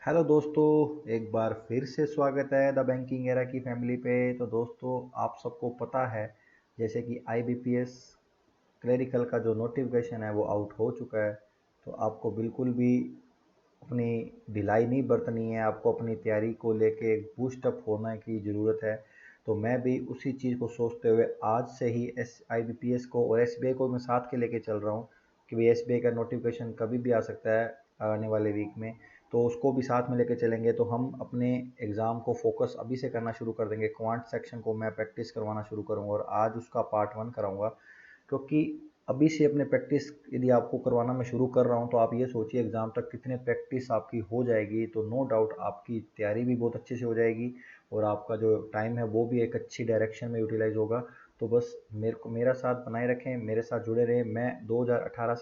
Hello दोस्तों, एक बार फिर से स्वागत है द बैंकिंग एरा की फैमिली पे। तो दोस्तों, आप सबको पता है जैसे कि आईबीपीएस क्लरिकल का जो नोटिफिकेशन है वो आउट हो चुका है। तो आपको बिल्कुल भी अपनी ढिलाई नहीं बरतनी है, आपको अपनी तैयारी को लेके एक बूस्ट अप होने की ज़रूरत है। तो मैं भी उसी चीज़ को सोचते हुए आज से ही आईबीपीएस को और एसबीआई को मैं साथ के लेके चल रहा हूँ कि भाई एसबीआई का नोटिफिकेशन कभी भी आ सकता है आने वाले वीक में। तो उसको भी साथ में लेके चलेंगे तो हम अपने एग्ज़ाम को फोकस अभी से करना शुरू कर देंगे। क्वांट सेक्शन को मैं प्रैक्टिस करवाना शुरू करूँगा और आज उसका पार्ट 1 कराऊँगा, क्योंकि अभी से अपने प्रैक्टिस यदि आपको करवाना मैं शुरू कर रहा हूँ तो आप ये सोचिए एग्ज़ाम तक कितने प्रैक्टिस आपकी हो जाएगी। तो नो डाउट आपकी तैयारी भी बहुत अच्छे से हो जाएगी और आपका जो टाइम है वो भी एक अच्छी डायरेक्शन में यूटिलाइज होगा। तो बस मेरा साथ बनाए रखें, मेरे साथ जुड़े रहें। मैं 2018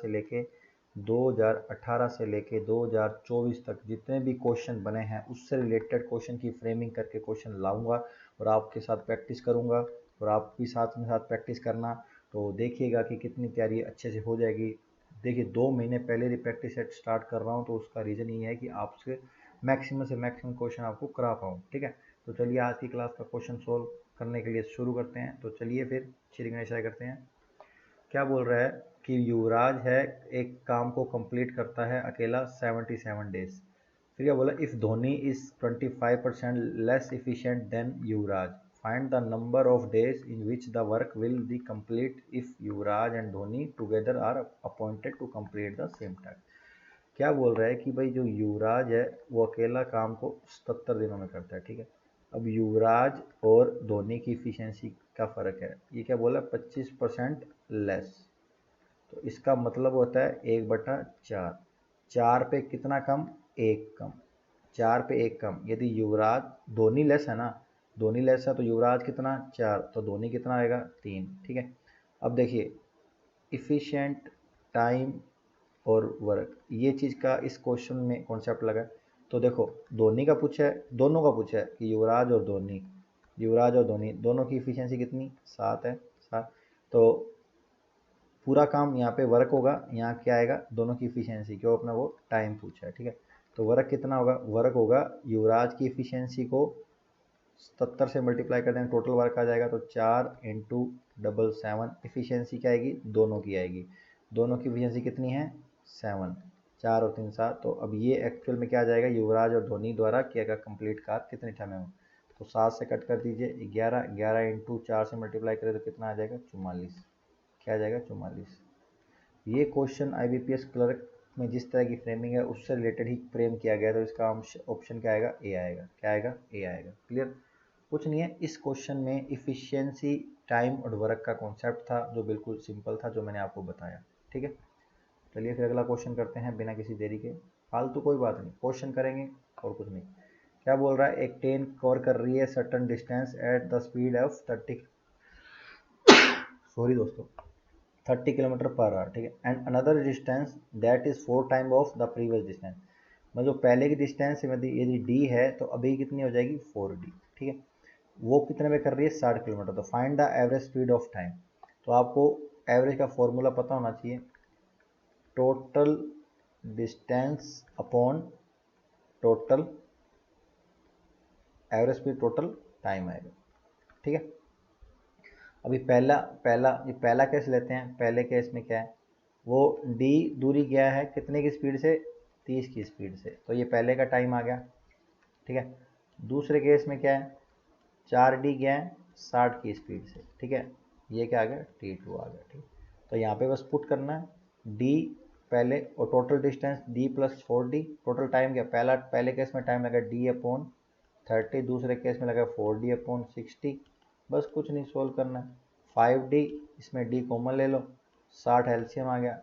से लेके 2024 तक जितने भी क्वेश्चन बने हैं उससे रिलेटेड क्वेश्चन की फ्रेमिंग करके क्वेश्चन लाऊंगा और आपके साथ प्रैक्टिस करूंगा और आप भी साथ में साथ प्रैक्टिस करना। तो देखिएगा कि कितनी तैयारी अच्छे से हो जाएगी। देखिए, 2 महीने पहले ही प्रैक्टिस सेट स्टार्ट कर रहा हूँ तो उसका रीज़न ये है कि आपसे मैक्सिमम से मैक्सिमम क्वेश्चन आपको करा पाऊँ। ठीक है, तो चलिए आज की क्लास का क्वेश्चन सोल्व करने के लिए शुरू करते हैं। तो चलिए फिर श्री गणेश करते हैं। क्या बोल रहा है कि युवराज है एक काम को कंप्लीट करता है अकेला 77 डेज। फिर क्या बोला, if Dhoni is 25% less efficient than Yuvraj, find the number of days in which the work will be complete if Yuvraj and Dhoni together are appointed to complete the same task. क्या बोल रहा है कि भाई जो युवराज है वो अकेला काम को 77 दिनों में करता है। ठीक है, अब युवराज और धोनी की इफिशियंसी का फ़र्क है। ये क्या बोला, 25% लेस। तो इसका मतलब होता है 1/4। 4 पे कितना कम, 1 कम। 4 पे 1 कम। यदि युवराज, धोनी लेस है ना, धोनी लेस है तो युवराज कितना, 4, तो धोनी कितना आएगा, 3। ठीक है, अब देखिए इफ़िशिएंट, टाइम और वर्क, ये चीज़ का इस क्वेश्चन में कॉन्सेप्ट लगा है। तो देखो, धोनी का पूछा है, दोनों का पूछा है कि युवराज और धोनी दोनों की इफिशियंसी कितनी, 7 है, 7। तो पूरा काम यहाँ पे वर्क होगा, यहाँ क्या आएगा, दोनों की इफिशियंसी, क्यों अपना वो टाइम पूछा है। ठीक है, तो वर्क कितना होगा, वर्क होगा युवराज की इफिशियंसी को 77 से मल्टीप्लाई कर देंगे, टोटल वर्क आ जाएगा। तो 4 × 7 क्या आएगी, दोनों की आएगी। दोनों की इफिशियंसी कितनी है, 7। 4 और 3 7। तो अब ये एक्चुअल में क्या आ जाएगा, युवराज और धोनी द्वारा किया गया कंप्लीट कार्य कितने टाइम में हो। तो 7 से कट कर दीजिए, 11, 11 × 4 से मल्टीप्लाई करें तो कितना आ जाएगा, 44। क्या आ जाएगा, 44। ये क्वेश्चन आईबीपीएस क्लर्क में जिस तरह की फ्रेमिंग है उससे रिलेटेड ही फ्रेम किया गया। तो इसका ऑप्शन क्या आएगा, ए आएगा। क्या आएगा, ए आएगा। क्लियर, कुछ नहीं है इस क्वेश्चन में। इफिशियंसी, टाइम और वर्क का कॉन्सेप्ट था जो बिल्कुल सिंपल था, जो मैंने आपको बताया। ठीक है, चलिए फिर अगला क्वेश्चन करते हैं बिना किसी देरी के। फालतू कोई बात नहीं, क्वेश्चन करेंगे और कुछ नहीं। क्या बोल रहा है, एक ट्रेन कवर कर रही है certain distance at the speed of 30, sorry दोस्तों, 30 किलोमीटर पर आवर। ठीक है, and another distance that is 4 time of the previous distance. मतलब पहले की डिस्टेंस यदि डी है तो अभी कितनी हो जाएगी, 4D। ठीक है, वो कितने में कर रही है, 60 किलोमीटर। तो find the average speed of time. तो आपको एवरेज का फॉर्मूला पता होना चाहिए, total distance upon total average speed, total time आएगा। ठीक है, अभी पहला पहला ये पहला केस लेते हैं। पहले केस में क्या है, वो डी दूरी गया है कितने की स्पीड से, 30 की स्पीड से, तो ये पहले का टाइम आ गया। ठीक है, दूसरे केस में क्या है, 4D गया है 60 की स्पीड से। ठीक है, ये क्या आ गया, T2 आ गया। ठीक, तो यहाँ पे बस पुट करना है D पहले और total distance D + 4D। Total time क्या, पहले केस में टाइम लगा D/30, दूसरे केस में लगा 4D/60। बस कुछ नहीं, सोल्व करना है। 5D, इसमें D कॉमन ले लो, 60 एलसीएम आ गया,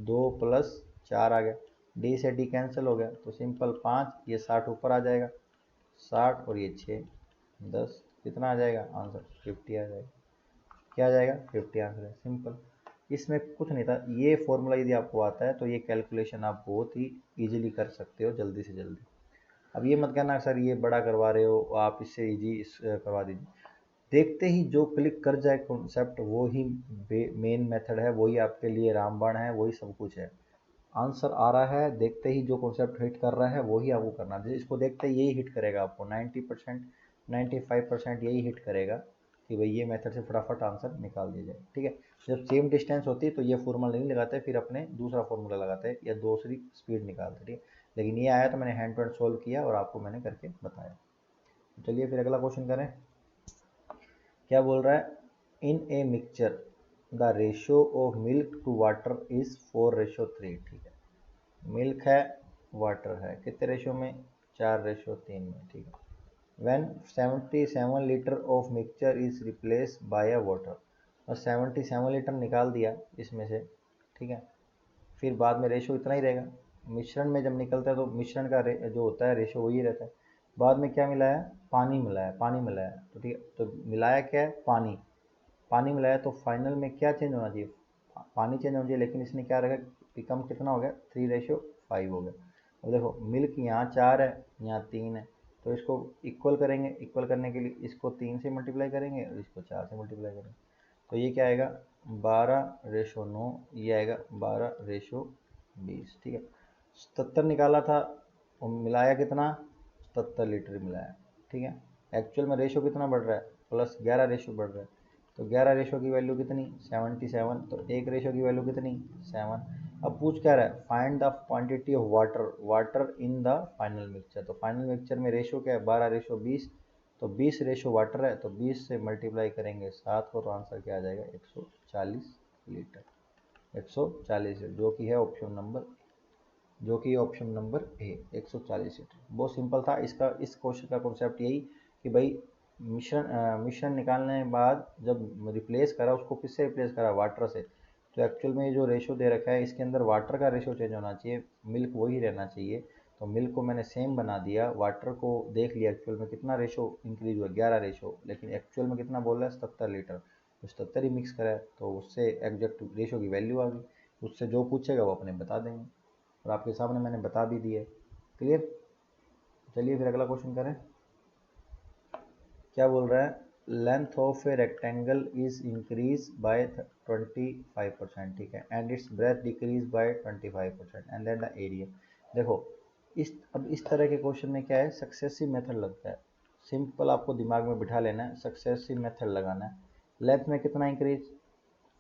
2 + 4 आ गया, D से D कैंसिल हो गया तो सिंपल 5, ये 60 ऊपर आ जाएगा, 60 और ये 6, 10, कितना आ जाएगा आंसर, 50 आ जाएगा। क्या आ जाएगा, 50 आंसर है। सिंपल, इसमें कुछ नहीं था। ये फॉर्मूला यदि आपको आता है तो ये कैलकुलेशन आप बहुत ही इजीली कर सकते हो, जल्दी से जल्दी। अब ये मत कहना सर ये बड़ा करवा रहे हो, आप इससे इजी करवा दीजिए। देखते ही जो क्लिक कर जाए कॉन्सेप्ट, वो ही मेन मेथड है, वही आपके लिए रामबाण है, वही सब कुछ है। आंसर आ रहा है, देखते ही जो कॉन्सेप्ट हिट कर रहा है वही आपको करना है। इसको देखते ही यही हिट करेगा आपको, 90% 95% यही हिट करेगा कि भाई ये मेथड से फटाफट आंसर निकाल दिया जाए। ठीक है, जब सेम डिस्टेंस होती है तो ये फॉर्मूला नहीं लगाते, फिर अपने दूसरा फॉर्मूला लगाते हैं या दूसरी स्पीड निकालते। ठीक है, लेकिन ये आया तो मैंने हैंड टू हैंड सोल्व किया और आपको मैंने करके बताया। चलिए फिर अगला क्वेश्चन करें। क्या बोल रहा है, in a mixture the ratio of milk to water is 4:3। ठीक है, मिल्क है, वाटर है, कितने रेशियो में, 4:3 में। ठीक है, when 77 litre of mixture is replace by a water, और 77 लीटर निकाल दिया इसमें से। ठीक है, फिर बाद में रेशो इतना ही रहेगा। मिश्रण में जब निकलता है तो मिश्रण का जो होता है रेशो वही रहता है। बाद में क्या मिलाया, पानी मिलाया, पानी मिलाया, तो ठीक है, तो मिलाया क्या है, पानी, पानी मिलाया, तो फाइनल में क्या चेंज होना चाहिए, पानी चेंज होना चाहिए, लेकिन इसने क्या रखा, कम कितना हो गया, 3:5 हो गया। अब देखो मिल्क यहाँ 4 है, यहाँ 3 है, तो इसको इक्वल करेंगे, इक्वल करने के लिए इसको 3 से मल्टीप्लाई करेंगे और इसको 4 से मल्टीप्लाई करेंगे, तो ये क्या आएगा, 12:9, ये आएगा 12:20। ठीक है, 77 निकाला था और मिलाया कितना, 77 लीटर मिलाया। ठीक है, एक्चुअल में रेशो कितना बढ़ रहा है, +11 रेशो बढ़ रहा है, तो 11 रेशो की वैल्यू कितनी, 77, तो एक रेशो की वैल्यू कितनी, 7। अब पूछ क्या रहा है, find the quantity of water, water in the final mixture, तो फाइनल मिक्सचर में रेशो क्या है, 12:20, तो 20 रेशो वाटर है, तो 20 से मल्टीप्लाई करेंगे 7 को, तो आंसर क्या आ जाएगा, 140 लीटर। 140 लीटर, जो कि है ऑप्शन नंबर, जो कि ऑप्शन नंबर ए, 140 लीटर। बहुत सिंपल था इसका, इस क्वेश्चन का कॉन्सेप्ट यही कि भाई मिश्रण निकालने के बाद जब रिप्लेस करा, उसको किससे रिप्लेस करा, वाटर से, तो एक्चुअल में जो रेशो दे रखा है इसके अंदर वाटर का रेशो चेंज होना चाहिए, मिल्क वही रहना चाहिए, तो मिल्क को मैंने सेम बना दिया, वाटर को देख लिया एक्चुअल में कितना रेशो इंक्रीज हुआ, 11 रेशो, लेकिन एक्चुअल में कितना बोल रहा है, 77 लीटर, तो 77 ही मिक्स करा है, तो उससे एग्जैक्ट रेशो की वैल्यू आ गई। उससे जो पूछेगा वो अपने बता देंगे, और आपके सामने मैंने बता भी दिए। क्लियर, चलिए फिर अगला क्वेश्चन करें। क्या बोल रहा है, length of a rectangle is increase by 25%। ठीक है, and its breadth decrease by 25%, and then the area. देखो अब इस तरह के क्वेश्चन में क्या है, सक्सेसिव मेथड लगता है, सिंपल आपको दिमाग में बिठा लेना है, सक्सेसिव मेथड लगाना है। लेंथ में कितना इंक्रीज,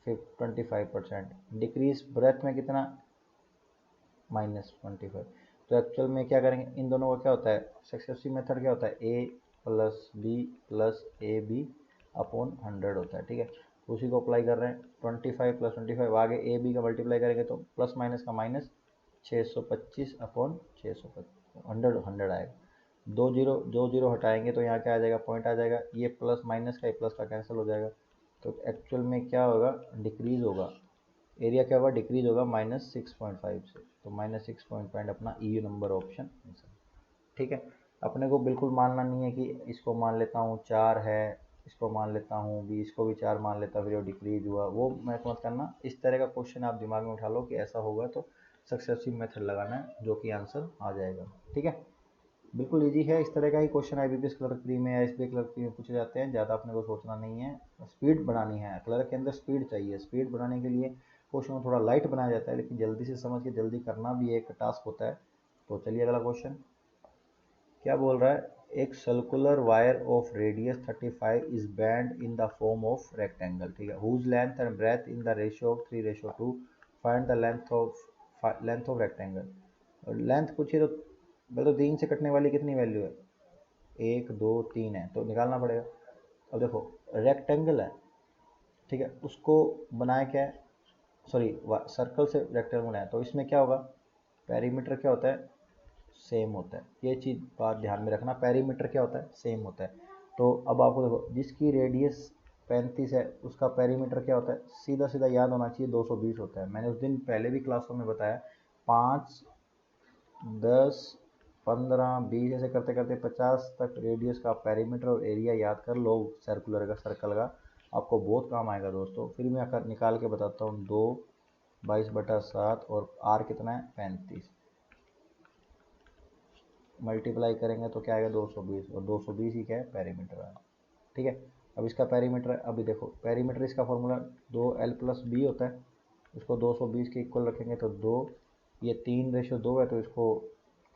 25%, डिक्रीज ब्रेथ में कितना, -25। तो एक्चुअल में क्या करेंगे, इन दोनों का क्या होता है, सक्सेसिव मेथड क्या होता है, a plus b plus a b upon 100 होता है। ठीक है, तो उसी को अप्लाई कर रहे हैं, 25 + 25, आगे ए बी का मल्टीप्लाई करेंगे तो प्लस माइनस का माइनस, 625 अपॉन 625, 100 आएगा। दो जीरो हटाएंगे तो यहाँ क्या आ जाएगा, पॉइंट आ जाएगा, ये प्लस माइनस का, ये प्लस का कैंसिल हो जाएगा, तो एक्चुअल में क्या होगा, डिक्रीज होगा, एरिया क्या होगा, डिक्रीज होगा -6.5 से, तो -6.5 अपना EU नंबर ऑप्शन आंसर। ठीक है, अपने को बिल्कुल मानना नहीं है कि इसको मान लेता हूँ 4 है, इसको मान लेता हूँ भी, इसको भी 4 मान लेता, फिर वो डिक्रीज हुआ, वो मैं मत करना। इस तरह का क्वेश्चन आप दिमाग में उठा लो कि ऐसा होगा तो सक्सेसिव मेथड लगाना है, जो कि आंसर आ जाएगा। ठीक है, बिल्कुल इजी है, इस तरह का ही क्वेश्चन IBPS क्लर्क 3 में या SBI क्लर्क 3 में पूछे जाते हैं, ज़्यादा अपने को सोचना नहीं है, स्पीड बढ़ानी है, क्लर्क के अंदर स्पीड चाहिए, स्पीड बढ़ाने के लिए क्वेश्चन को थोड़ा लाइट बनाया जाता है, लेकिन जल्दी से समझ के जल्दी करना भी एक टास्क होता है। तो चलिए अगला क्वेश्चन। क्या बोल रहा है, एक circular wire of radius 35 is bend in the form of rectangle. ठीक है, whose length and breadth in the ratio of 3:2, find the length of rectangle. Length पूछिए तो बोले तो 3 से कटने वाली कितनी वैल्यू है, 1 2 3 है, तो निकालना पड़ेगा। अब देखो रेक्टेंगल है, ठीक है, उसको बनाया क्या है, सॉरी सर्कल से रेक्टेंगल बनाया, तो इसमें क्या होगा, पेरीमीटर क्या होता है, सेम होता है, ये चीज़ बात ध्यान में रखना, पेरीमीटर क्या होता है, सेम होता है। तो अब आपको देखो जिसकी रेडियस 35 है उसका पेरीमीटर क्या होता है, सीधा सीधा याद होना चाहिए, 220 होता है। मैंने उस दिन पहले भी क्लासों में बताया, 5 10 15 20 ऐसे करते करते 50 तक रेडियस का पेरीमीटर और एरिया याद कर लो, सर्कुलर का, सर्कल का, आपको बहुत काम आएगा दोस्तों। फिर मैं निकाल के बताता हूँ, 2 22/7 और आर कितना है, 35, मल्टीप्लाई करेंगे तो क्या आएगा, 220, और 220 ही क्या है, पेरीमीटर है। ठीक है, अब इसका पेरीमीटर, अभी देखो पेरीमीटर इसका फॉर्मूला 2L + B होता है, इसको 220 के इक्वल रखेंगे तो 2, ये 3:2 है, तो इसको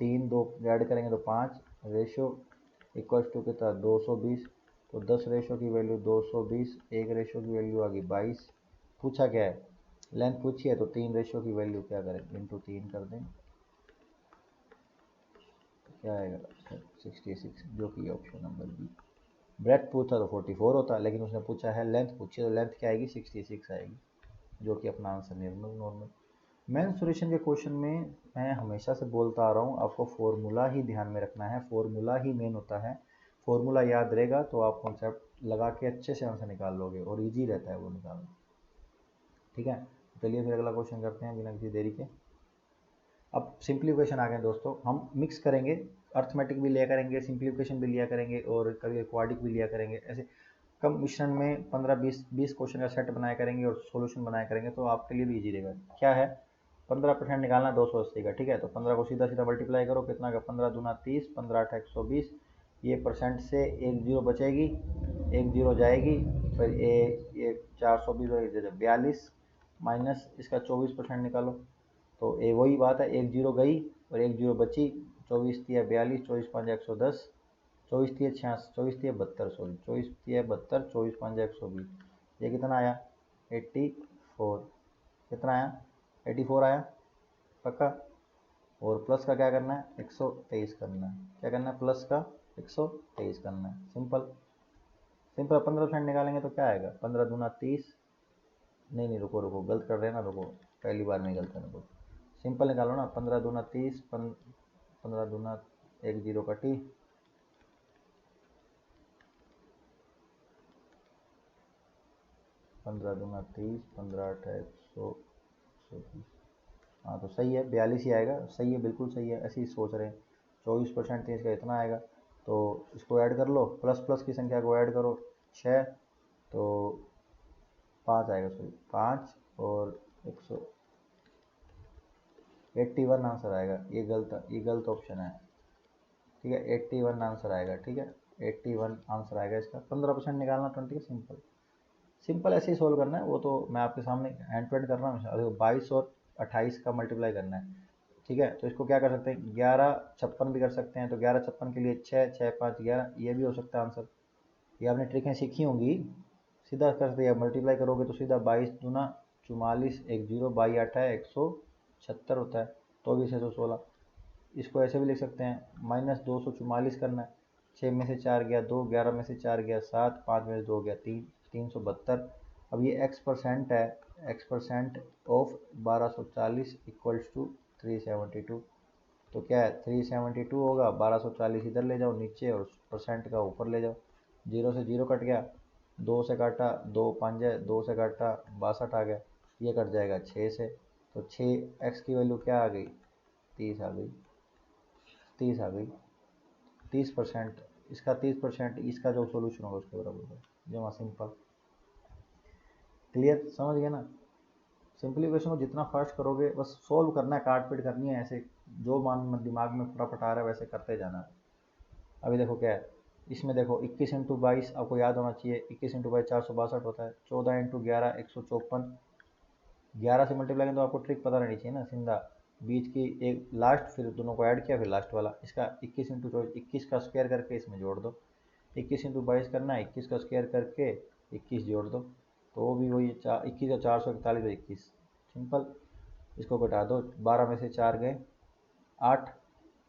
3 2 ऐड करेंगे तो 5 रेशो इक्वल्स टू कितना 220। तो 10 रेशो की वैल्यू 220, एक रेशो की वैल्यू आ गई 22। पूछा क्या है, लेंथ पूछी है, तो 3 रेशो की वैल्यू क्या करें इंटू 3 कर दें, क्या आएगा 66, जो कि ऑप्शन नंबर बी। ब्रेथ पूछा तो 44 होता, लेकिन उसने पूछा है लेंथ पूछी, तो लेंथ क्या आएगी 66 आएगी, जो कि अपना आंसर नॉर्मल। मेंसुरेशन के क्वेश्चन में मैं हमेशा से बोलता आ रहा हूँ, आपको फॉर्मूला ही ध्यान में रखना है, फॉर्मूला ही मेन होता है। फॉर्मूला याद रहेगा तो आप कॉन्सेप्ट लगा के अच्छे से आंसर निकाल लोगे और इजी रहता है वो निकालना। ठीक है, चलिए फिर अगला क्वेश्चन करते हैं बिना किसी देरी के। अब सिंप्लीफिकेशन आ गए दोस्तों, हम मिक्स करेंगे, अर्थमेटिक भी लिया करेंगे, सिंप्लीफिकेशन भी लिया करेंगे और कभी क्वाड्रिक भी लिया करेंगे। ऐसे कम मिश्रण में 15-20 क्वेश्चन का सेट बनाया करेंगे और सॉल्यूशन बनाया करेंगे, तो आपके लिए भी इजी रहेगा। क्या है, 15% निकालना 280 का, ठीक है, तो 15 को सीधा सीधा मल्टीप्लाई करो, कितना का 15 दूना 30, 15 8 120। ये परसेंट से एक जीरो बचेगी, एक जीरो जाएगी, फिर ये 420 42 माइनस इसका 24% निकालो, तो ये वही बात है, एक जीरो गई और एक जीरो बची, 24 तिया 42, 24 5 110, 24 तिया 66, 24 तिया 72, सॉरी 24 तिया 72, 24 5 120, ये कितना आया 84, कितना आया 84 आया पक्का। और प्लस का क्या करना है 123 करना है, क्या करना है प्लस का 123 करना है, सिंपल सिंपल। 15% निकालेंगे तो क्या आएगा 15 दूना 30, नहीं नहीं रुको रुको गलत कर रहे हैं ना, रुको पहली बार में गलत है, रुको सिंपल निकालो ना, 15 दूना 30, 15 दूना एक जीरो कटी, 15 दूना 30, 15 8 है 120। हाँ तो सही है 42 ही आएगा, सही है बिल्कुल सही है, ऐसे ही सोच रहे हैं। 24% 30 का इतना आएगा, तो इसको ऐड कर लो, प्लस प्लस की संख्या को ऐड करो 6, तो 5 आएगा, सॉरी 5 और 181 आंसर आएगा, ये गलत ऑप्शन है, ठीक है 81 आंसर आएगा, ठीक है 81 आंसर आएगा इसका। 15% निकालना 20 का सिंपल सिंपल ऐसे ही सोल्व करना है, वो तो मैं आपके सामने हैंड टू हैंड कर रहा हूँ। अरे 22 और 28 का मल्टीप्लाई करना है, ठीक है, तो इसको क्या कर सकते हैं 11 56 भी कर सकते हैं, तो 11 56 के लिए 6 6 5 11, ये भी हो सकता है आंसर। ये आपने ट्रिकें सीखी होंगी, सीधा कर दिया मल्टीप्लाई करोगे तो सीधा 22 दूना 44, एक जीरो 22 8 है 176 होता है, तो भी 616। इसको ऐसे भी लिख सकते हैं -244 करना है, 6 में से 4 गया 2, 11 में से 4 गया 7, 5 में से 2 गया 3, 372। अब ये x% है, x% ऑफ 1240 इक्वल्स टू 372, तो क्या है 372 होगा, 1240 इधर ले जाओ नीचे और परसेंट का ऊपर ले जाओ, जीरो से जीरो कट गया, 2 से काटा 2 5 है, 2 से काटा 62 आ गया, ये कट जाएगा 6 से, तो 6x की वैल्यू क्या आ गई 30 आ गई, 30 आ गई, 30%, इसका 30%, इसका जो सोल्यूशन होगा उसके बराबर होगा, जमा सिंपल। क्लियर, समझ गए ना। सिंप्लीफिकेशन को जितना फास्ट करोगे, बस सोल्व करना है, काट पीट करनी है, ऐसे जो मान दिमाग में फटाफट आ रहा है वैसे करते जाना है। अभी देखो क्या है, इसमें देखो 21 इंटू 22 आपको याद होना चाहिए, 21 इंटू 22 462 होता है, 14 इंटू 11 154, 11 से मल्टीप्लाई करें तो आपको ट्रिक पता रहनी चाहिए ना, सीधा बीच की एक लास्ट, फिर दोनों को ऐड किया, फिर लास्ट वाला, इसका 21 इंटू 24, 21 का स्क्वायर करके इसमें जोड़ दो, 21 इंटू 22 करना है, 21 का स्क्वायर करके 21 जोड़ दो, तो वो भी वही 21 और 441 और 21, सिंपल। इसको घटा दो, 12 में से 4 गए 8,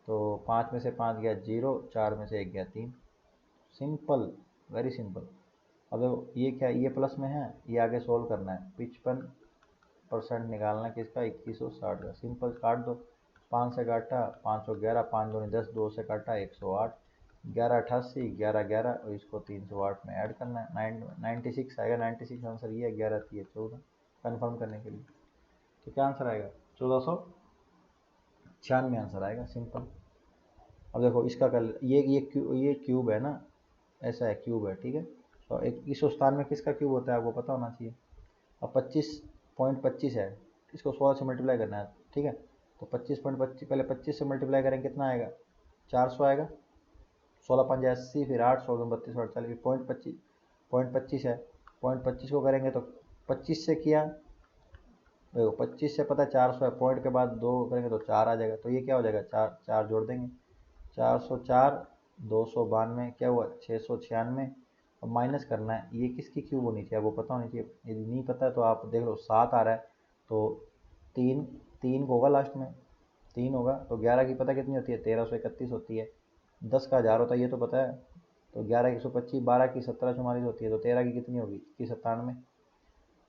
तो 5 में से 5 गया 0, 4 में से 1 गया 3, सिंपल, वेरी सिंपल। अब ये क्या, ये प्लस में है, ये आगे सोल्व करना है, 55% निकालना किसका 2160 का, सिंपल काट दो, 5 से काटा 511, 5 दूनी 10, 2 से काटा 108, 1188, 1111 और इसको 308 में ऐड करना है, 96 आएगा, 96 आंसर ये है, 11 3 14 कन्फर्म करने के लिए, तो क्या आंसर आएगा 1496 आंसर आएगा, सिंपल। अब देखो इसका कर, ये क्यूब है ना, ऐसा है क्यूब है, ठीक है, तो 2197 में किसका क्यूब होता है आपको पता होना चाहिए। अब 25.25 है, इसको 16 से मल्टीप्लाई करना है, ठीक है, तो 25.25 पहले 25 से मल्टीप्लाई करेंगे कितना आएगा 400 आएगा, 16 5 80, फिर 8 16 32 48, पॉइंट पच्चीस है, 0.25 को करेंगे तो 25 से किया देखो 25 से पता है 400 है, पॉइंट के बाद 2 करेंगे तो 4 आ जाएगा, तो ये क्या हो जाएगा, 4 4 जोड़ देंगे, 404, 292 क्या हुआ 696, अब माइनस करना है, ये किसकी क्यूब होनी चाहिए वो पता होनी चाहिए, यदि नहीं पता है तो आप देख लो 7 आ रहा है, तो 3 3 को होगा लास्ट में, 3 होगा, तो 11 की पता कितनी होती है 1331 होती है, 10 का 1000 होता है ये तो पता है, तो 11 की 125, 12 की 1744 होती है, तो 13 की कितनी होगी 2197,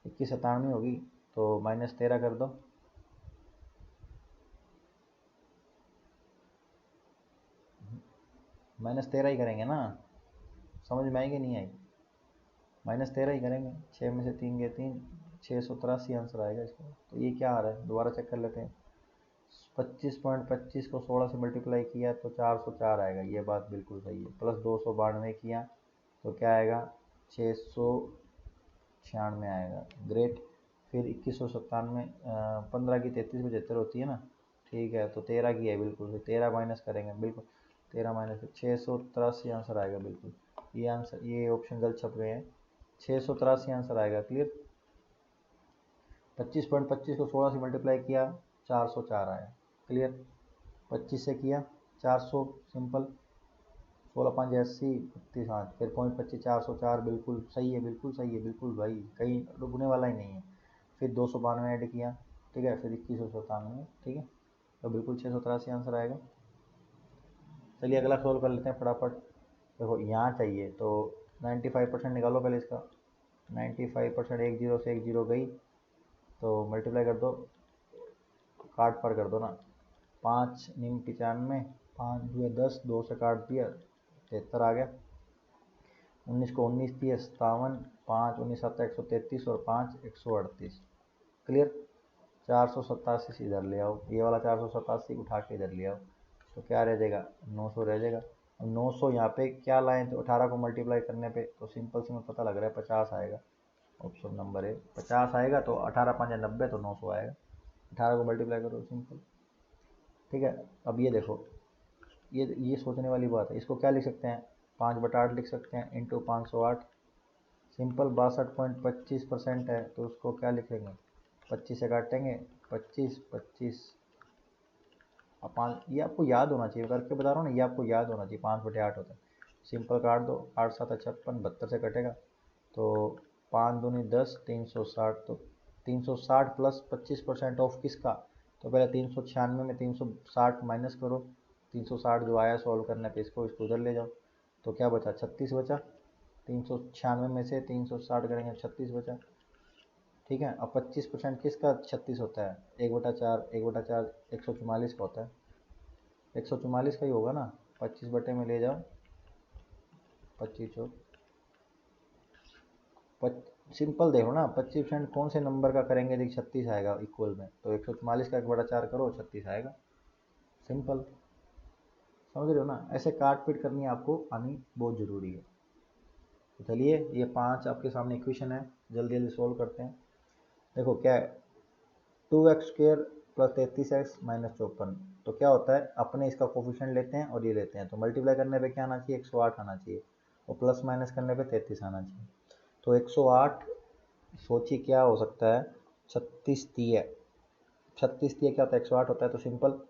2197 होगी, तो -13 कर दो, -13 ही करेंगे ना, समझ में आएगी नहीं आई, -13 ही करेंगे, 6 में से 3 गए 3, 683 आंसर आएगा इसका, तो ये क्या आ रहा है दोबारा चेक कर लेते हैं, 25.25 को 16 से मल्टीप्लाई किया तो 404 आएगा, ये बात बिल्कुल सही है, प्लस 292 किया तो क्या आएगा 696 आएगा, ग्रेट। फिर 2197, 15 की 33 75 होती है ना, ठीक है, तो 13 की है बिल्कुल, फिर 13 माइनस करेंगे बिल्कुल, 13 माइनस 683 आंसर आएगा बिल्कुल, ये आंसर ये ऑप्शन गलत छप गए हैं, 683 आंसर आएगा, क्लियर। 25.25 को 16 से मल्टीप्लाई किया 404 आया, क्लियर। 25 से किया 400 सिंपल, 16 5 80, 32 फिर पॉइंट 25 404, बिल्कुल सही है, बिल्कुल सही है, बिल्कुल भाई कहीं रुकने वाला ही नहीं है। फिर 292 ऐड किया, ठीक है, फिर 2197, ठीक है, तो बिल्कुल 683 आंसर आएगा। चलिए अगला सोल्व कर लेते हैं फटाफट। देखो यहाँ चाहिए तो 95% निकालो पहले इसका, 95% एक जीरो से एक जीरो गई, तो मल्टीप्लाई कर दो, काट पर कर दो ना, 5 निम 95, 5 हुए 10, 2 से काट दिया 73 आ गया, 19 को 19 दिए 57, 5 19 7 133 और 5 138, क्लियर। 487 से इधर ले आओ, ये वाला 487 उठा के इधर ले आओ, तो क्या रह जाएगा 900 रह जाएगा। अब 900 यहाँ पे क्या लाएं, तो 18 को मल्टीप्लाई करने पे तो सिंपल से में पता लग रहा है 50 आएगा, ऑप्शन नंबर है 50 आएगा, तो 18 5 90, तो 900 आएगा, 18 को मल्टीप्लाई करो सिंपल, ठीक है। अब ये देखो, ये सोचने वाली बात है, इसको क्या लिख सकते हैं 5/8 लिख सकते हैं, इंटू 508, सिंपल 62.25% है, तो उसको क्या लिखेंगे 25 से काटेंगे, 25 25, अब 5, ये आपको याद होना चाहिए, करके बता रहा हूँ ना, ये आपको याद होना चाहिए, 5/8 होता है, सिंपल काट दो, 8 7 56, 72 से कटेगा, तो 5 दूनी 10, 360, तो 360 प्लस 25% ऑफ किसका, तो पहले 396 में 360 माइनस करो, 360 जो आया सॉल्व करने पे इसको इसको उधर ले जाओ, तो क्या बचा 36 बचा, 396 में से 360 करेंगे 36 बचा, ठीक है। अब 25% किसका 36 होता है, 1/4, 1/4 144 का होता है, 144 का ही होगा ना, 25 बटे में ले जाओ, 25 चौक, सिंपल देखो ना, 25% कौन से नंबर का करेंगे, देख 36 आएगा इक्वल में, तो 144 का 1/4 करो 36 आएगा, सिंपल, समझ रहे हो ना, ऐसे काट पीट करनी आपको आनी बहुत ज़रूरी है। तो चलिए ये 5 आपके सामने इक्वेशन है, जल्दी जल्दी सोल्व करते हैं। देखो क्या है, 2x² प्लस 33x माइनस 54, तो क्या होता है, अपने इसका कोफिशिएंट लेते हैं और ये लेते हैं, तो मल्टीप्लाई करने पे क्या आना चाहिए 108 आना चाहिए, और प्लस माइनस करने पे 33 आना चाहिए, तो 108, सोचिए क्या हो सकता है, 36 दिए, 36 दिए क्या होता है 108 होता है, तो सिंपल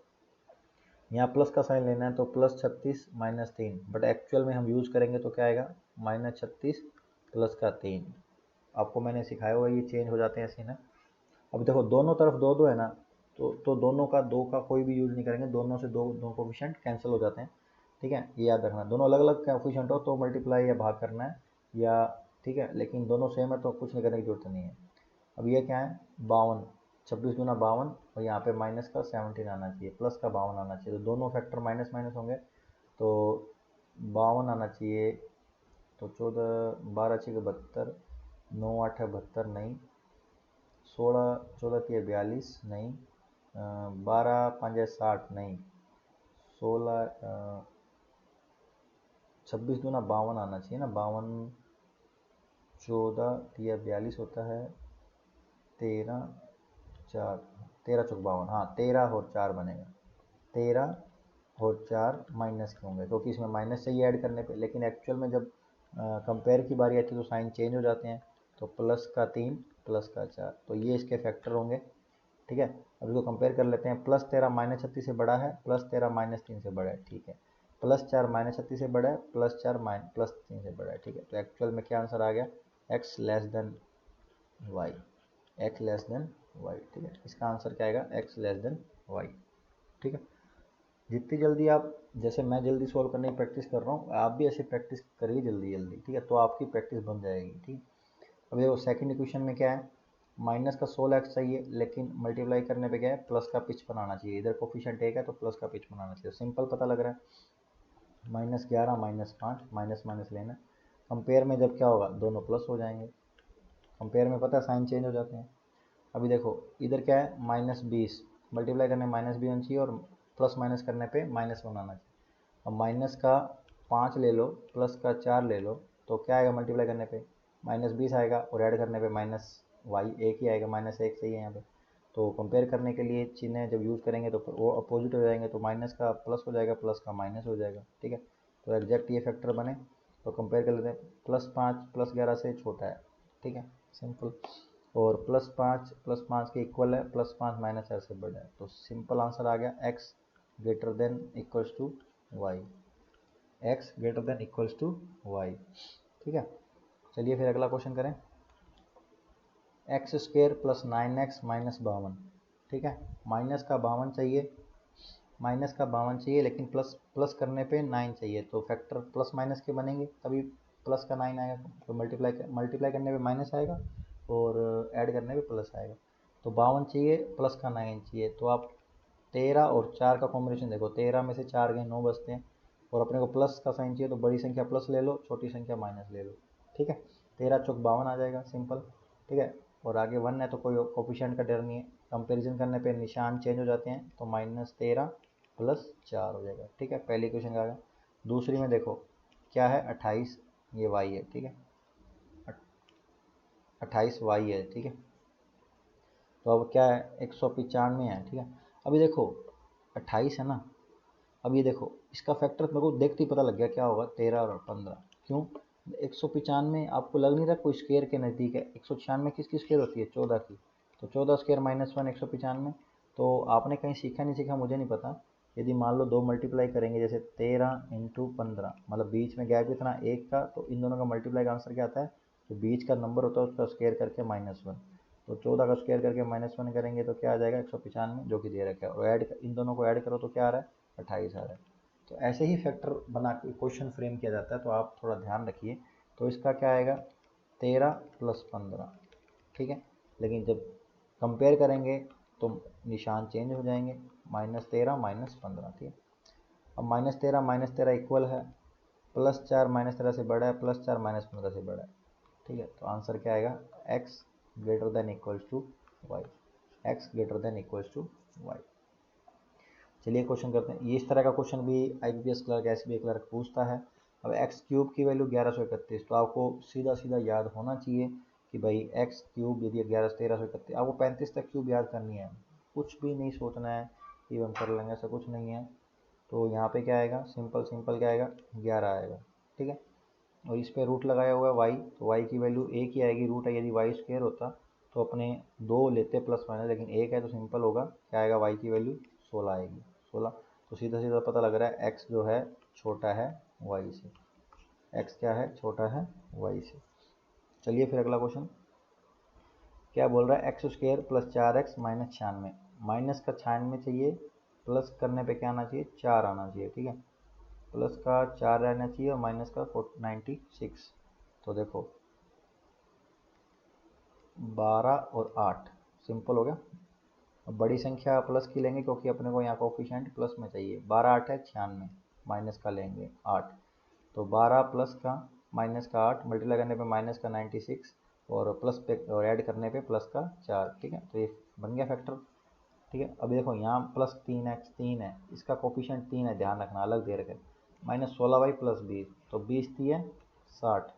यहाँ प्लस का साइन लेना है, तो प्लस 36 माइनस 3, बट एक्चुअल में हम यूज़ करेंगे तो क्या आएगा -36 प्लस का 3, आपको मैंने सिखाया हुआ ये चेंज हो जाते हैं ऐसे ना। अब देखो दोनों तरफ दो दो है ना, तो दोनों का दो का कोई भी यूज़ नहीं करेंगे, दोनों से दो दो कोफिशिएंट कैंसिल हो जाते हैं, ठीक है, ये याद रखना, दोनों अलग अलग कोफिशिएंट हो तो मल्टीप्लाई या भाग करना है, या ठीक है, लेकिन दोनों सेम है तो कुछ नहीं करने की जरूरत नहीं है। अब ये क्या है 52, 26 दूना 52, और यहाँ पे माइनस का 17 आना चाहिए, प्लस का 52 आना चाहिए, तो दोनों फैक्टर माइनस माइनस होंगे, तो 52 आना चाहिए, तो 14 12 6 72, 9 8 72 नहीं, 16 14 3 42 नहीं, 12 5 60 नहीं, 16 26 दूना 52 आना चाहिए ना, 52, 14 3 42 होता है, 13 4, 13 चौक 52, हाँ 13 और 4 बनेगा, 13 और 4 माइनस के होंगे, क्योंकि इसमें माइनस चाहिए ऐड करने पे, लेकिन एक्चुअल में जब कंपेयर की बारी आती है तो साइन चेंज हो जाते हैं, तो प्लस का 3 प्लस का 4, तो ये इसके फैक्टर होंगे, ठीक है। अब इसको कंपेयर कर लेते हैं, +13 -36 से बड़ा है, +13 -3 से बड़ा है, ठीक है। +4 -36 से बड़ा है, +4 +3 से बड़ा है, ठीक है। तो एक्चुअल में क्या आंसर आ गया, x less than y, x less than y, ठीक है। इसका आंसर क्या आएगा, x लेस देन वाई, ठीक है। जितनी जल्दी आप, जैसे मैं जल्दी सॉल्व करने की प्रैक्टिस कर रहा हूँ, आप भी ऐसे प्रैक्टिस करिए जल्दी जल्दी, ठीक है, तो आपकी प्रैक्टिस बन जाएगी, ठीक। अब देखो सेकंड इक्वेशन में क्या है, माइनस का 16x चाहिए, लेकिन मल्टीप्लाई करने पे क्या है, प्लस का पिच बनाना चाहिए। इधर कोफिशिएंट 1 है तो प्लस का पिच बनाना चाहिए, सिंपल पता लग रहा है। -11 -5 माइनस माइनस लेना, कंपेयर में जब क्या होगा, दोनों प्लस हो जाएंगे, कंपेयर में पता है साइन चेंज हो जाते हैं। अभी देखो इधर क्या है, -20 मल्टीप्लाई करने में -20 होना चाहिए और प्लस माइनस करने पे -1 आना चाहिए। अब माइनस का 5 ले लो, प्लस का 4 ले लो, तो क्या आएगा मल्टीप्लाई करने पे, -20 आएगा, और ऐड करने पे माइनस वाई 1 ही आएगा, -1 सही है यहाँ पे। तो कंपेयर करने के लिए चिन्ह जब यूज़ करेंगे तो वो अपोजिट हो जाएंगे, तो माइनस का प्लस हो जाएगा, प्लस का माइनस हो जाएगा, ठीक है। तो एग्जैक्ट ये फैक्टर बने, तो कंपेयर कर लेते हैं, +5 +11 से छोटा है, ठीक है, सिंपल। और +5 के इक्वल है, +5 -4 से बड़ा है, तो सिंपल आंसर आ गया x greater than equals to y, x greater than equals to y, ठीक है। चलिए फिर अगला क्वेश्चन करें, x² + 9x - 52, ठीक है। माइनस का 52 चाहिए, माइनस का 52 चाहिए, लेकिन प्लस प्लस करने पे 9 चाहिए, तो फैक्टर प्लस माइनस के बनेंगे तभी प्लस का 9 आएगा, तो मल्टीप्लाई करने पे माइनस आएगा और ऐड करने पे प्लस आएगा। तो 52 चाहिए, प्लस का 9 चाहिए, तो आप 13 और 4 का कॉम्बिनेशन देखो, 13 में से 4 गए 9 बचते हैं, और अपने को प्लस का साइन चाहिए, तो बड़ी संख्या प्लस ले लो, छोटी संख्या माइनस ले लो, ठीक है। 13 चौक 52 आ जाएगा, सिंपल, ठीक है। और आगे 1 है तो कोई कोफिशिएंट का डर नहीं है, कंपेरिजन करने पे निशान चेंज हो जाते हैं, तो -13 + 4 हो जाएगा, ठीक है। पहली क्वेश्चन का आ गया। दूसरी में देखो क्या है, 28 ये वाई है, ठीक है, 28 वाई है, ठीक है। तो अब क्या है, 195 है, ठीक है। अभी देखो 28 है ना, अब ये देखो इसका फैक्टर मेरे को देखते ही पता लग गया क्या होगा, 13 और 15, क्यों, 195 आपको लग नहीं रहा कोई स्क्वायर के नज़दीक है, 196 किसकी स्क्वायर होती है, 14 की, तो 14² -1 195। तो आपने कहीं सीखा नहीं सीखा मुझे नहीं पता, यदि मान लो दो मल्टीप्लाई करेंगे, जैसे 13 × 15, मतलब बीच में गैप इतना एक का, तो इन दोनों का मल्टीप्लाई का आंसर क्या आता है, जो बीच का नंबर होता है उसका स्क्वायर करके -1, तो 14 का स्क्वायर करके -1 करेंगे तो क्या आ जाएगा, 195 जो कि दे रखा है, और ऐड इन दोनों को ऐड करो तो क्या आ रहा है, 28 आ रहा है। तो ऐसे ही फैक्टर बना के क्वेश्चन फ्रेम किया जाता है, तो आप थोड़ा ध्यान रखिए। तो इसका क्या आएगा, 13 + 15, ठीक है। लेकिन जब कंपेयर करेंगे तो निशान चेंज हो जाएंगे, -13 -15, ठीक है। अब -13 इक्वल है, +4 -13 से बड़ा है, +4 -15 से बड़ा है, ठीक है। तो आंसर क्या आएगा, x greater than equals to y, x greater than equals to y. चलिए क्वेश्चन करते हैं, ये इस तरह का क्वेश्चन भी IBPS क्लर्क SBI क्लर्क पूछता है। अब x³ की वैल्यू 1131, तो आपको सीधा सीधा याद होना चाहिए कि भाई x³ यदि 1331, आपको 35 तक क्यूब याद करनी है, कुछ भी नहीं सोचना है कि हम कर लेंगे, ऐसा कुछ नहीं है। तो यहाँ पे क्या आएगा, सिंपल सिंपल क्या आएगा, 11 आएगा, ठीक है। और इस पर रूट लगाया हुआ है y, तो y की वैल्यू एक ही आएगी, रूट है, यदि y² होता तो अपने 2 लेते प्लस माइनस, लेकिन एक है तो सिंपल होगा, क्या आएगा, y की वैल्यू 16 आएगी, 16। तो सीधा सीधा पता लग रहा है x जो है छोटा है y से, x क्या है, छोटा है y से। चलिए फिर अगला क्वेश्चन क्या बोल रहा है, x² + 4x - 96, माइनस का 96 चाहिए, प्लस करने पे क्या आना चाहिए, 4 आना चाहिए, ठीक है। प्लस का 4 रहना चाहिए और माइनस का 96, तो देखो 12 और 8, सिंपल हो गया। अब बड़ी संख्या प्लस की लेंगे क्योंकि अपने को यहाँ कोफिशिएंट प्लस में चाहिए, 12 8 है 96, माइनस का लेंगे 8, तो 12 प्लस का माइनस का 8 मल्टीप्लाई करने पे माइनस का 96, और प्लस पे और ऐड करने पे प्लस का 4, ठीक है। तो ये बन गया फैक्टर, ठीक है। अभी देखो यहाँ +3x 3 है, इसका कोफिशिएंट 3 है, ध्यान रखना अलग दे रखे, -16y + 20, तो 20 3 है 60,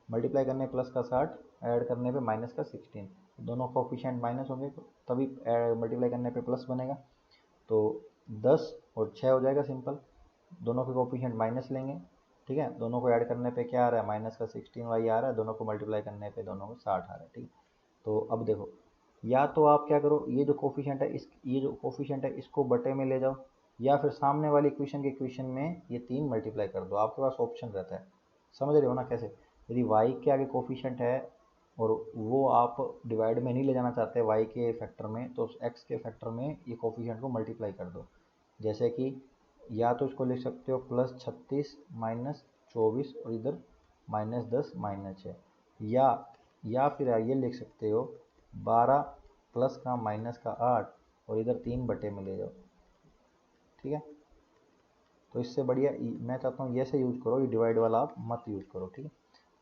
मल्टीप्लाई करने प्लस का 60, ऐड करने पे माइनस का 16, दोनों कोफिशिएंट माइनस होंगे तभी मल्टीप्लाई करने पे प्लस बनेगा, तो 10 और 6 हो जाएगा, सिंपल, दोनों के कोफिशिएंट माइनस लेंगे, ठीक है। दोनों को ऐड करने पे क्या आ रहा है, -16y आ रहा है, दोनों को मल्टीप्लाई करने पे दोनों को 60 आ रहा है, ठीक है। तो अब देखो या तो आप क्या करो, ये जो कोफिशिएंट है ये जो कोफिशिएंट है इसको बटे में ले जाओ, या फिर सामने वाली इक्वेशन के इक्वेशन में ये 3 मल्टीप्लाई कर दो, आपके पास ऑप्शन रहता है। समझ रहे हो ना कैसे? यदि y के आगे कोफिशिएंट है और वो आप डिवाइड में नहीं ले जाना चाहते y के फैक्टर में, तो x के फैक्टर में ये कोफिशिएंट को मल्टीप्लाई कर दो। जैसे कि या तो इसको लिख सकते हो +36 -24 और इधर -10 -6, या फिर ये लिख सकते हो 12 प्लस का माइनस का 8 और इधर 3 बटे में ले जाओ। ठीक है, तो इससे बढ़िया मैं चाहता हूँ ये से यूज करो, ये डिवाइड वाला आप मत यूज करो। ठीक है,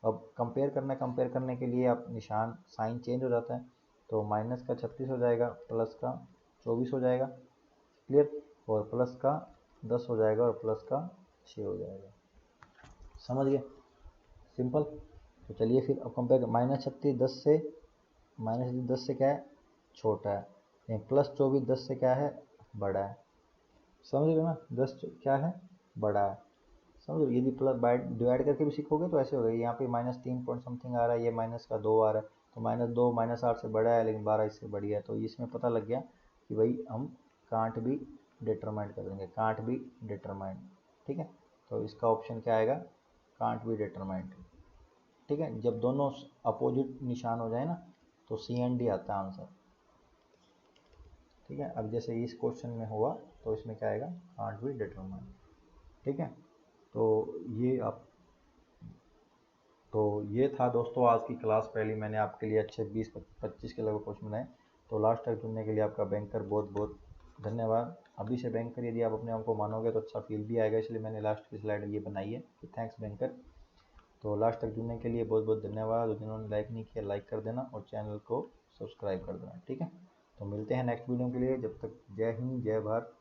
अब कंपेयर करने के लिए आप निशान साइन चेंज हो जाता है, तो माइनस का 36 हो जाएगा, प्लस का 24 हो जाएगा, क्लियर, और प्लस का 10 हो जाएगा और प्लस का 6 हो जाएगा। समझ गए? सिंपल। तो चलिए फिर अब कंपेयर, -36 10 से क्या है, छोटा है, +24 10 से क्या है, बड़ा है। समझ रहे हो ना, 10 क्या है, बड़ा है। समझ रहे हो? यदि प्लस बाय डिवाइड करके भी सीखोगे तो ऐसे होगा, यहाँ पे -3 पॉइंट समथिंग आ रहा है, ये माइनस का 2 आ रहा है, तो -2 -8 से बड़ा है लेकिन 12 इससे बढ़िया है, तो इसमें पता लग गया कि भाई हम कांट भी डिटरमाइंड कर देंगे, कांट भी डिटरमाइंड। ठीक है, तो इसका ऑप्शन क्या आएगा, कांट बी डिटरमाइंड। ठीक है, जब दोनों अपोजिट निशान हो जाए ना तो CND आता है आंसर। ठीक है, अब जैसे इस क्वेश्चन में हुआ तो इसमें क्या आएगा, कांट बी डिटरमाइंड। ठीक है, तो ये आप, तो ये था दोस्तों आज की क्लास। पहली मैंने आपके लिए अच्छे 20-25 के लगभग क्वेश्चन बनाए, तो लास्ट तक जुड़ने के लिए आपका बैंकर बहुत बहुत धन्यवाद। अभी से बैंकर यदि आप अपने आप को मानोगे तो अच्छा फील भी आएगा, इसलिए मैंने लास्ट की स्लाइड ये बनाई है कि थैंक्स बैंकर। तो लास्ट तक जुड़ने के लिए बहुत बहुत धन्यवाद, और जिन्होंने लाइक नहीं किया लाइक कर देना और चैनल को सब्सक्राइब कर देना। ठीक है, तो मिलते हैं नेक्स्ट वीडियो के लिए, जब तक जय हिंद जय भारत।